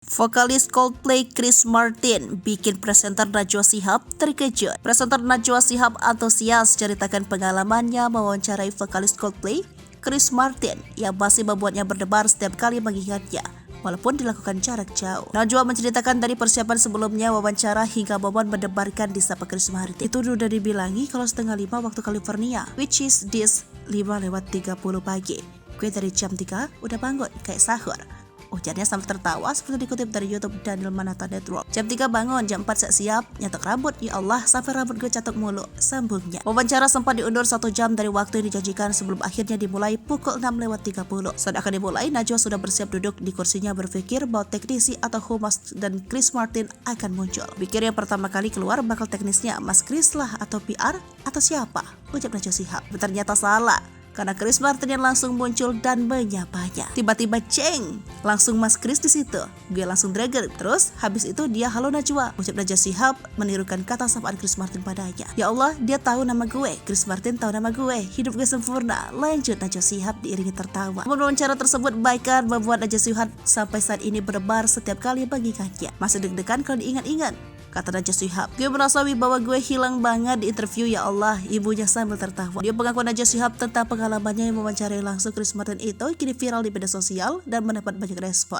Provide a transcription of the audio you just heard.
Vokalis Coldplay Chris Martin bikin presenter Najwa Shihab terkejut. Presenter Najwa Shihab antusias ceritakan pengalamannya mewawancarai vokalis Coldplay Chris Martin yang masih membuatnya berdebar setiap kali mengingatnya, walaupun dilakukan jarak jauh. Najwa menceritakan dari persiapan sebelumnya wawancara hingga momen mendebarkan di sapa Chris Martin. Itu udah dibilangi kalau 4:30 waktu California, which is this 5:30 pagi. Gue dari jam 3 udah bangun kayak sahur. Ujarnya sambil tertawa seperti dikutip dari YouTube Daniel Manata Network. Jam 3 bangun, jam 4 siap, nyatok rambut. Ya Allah, sampai rambut gue catok mulu, sambungnya. Wawancara sempat diundur 1 jam dari waktu yang dijanjikan sebelum akhirnya dimulai pukul 6:30. Saat akan dimulai, Najwa sudah bersiap duduk di kursinya berpikir bahwa teknisi atau humas dan Chris Martin akan muncul. Pikir yang pertama kali keluar bakal teknisnya Mas Chris lah atau PR atau siapa, ucap Najwa Shihab. Ternyata salah, karena Chris Martin yang langsung muncul dan menyapanya. Tiba-tiba ceng, langsung Mas Chris di situ. Gue langsung drager. Terus habis itu dia halo Najwa, ucap Najwa Shihab menirukan kata sapaan Chris Martin padanya. Ya Allah, dia tahu nama gue, Chris Martin tahu nama gue, hidup gue sempurna. Lanjut Najwa Shihab diiringi tertawa. Wawancara tersebut bahkan membuat Najwa Shihab sampai saat ini berdebar setiap kali mengingatnya. Masih deg-degan kalau diingat-ingat, kata Najwa Shihab. Gue merasa wibawa gue hilang banget di interview, ya Allah, ibunya sambil tertawa. Dia pengakuan Najwa Shihab tentang pengalamannya yang mewawancarai langsung Chris Martin itu kini viral di media sosial dan mendapat banyak respon.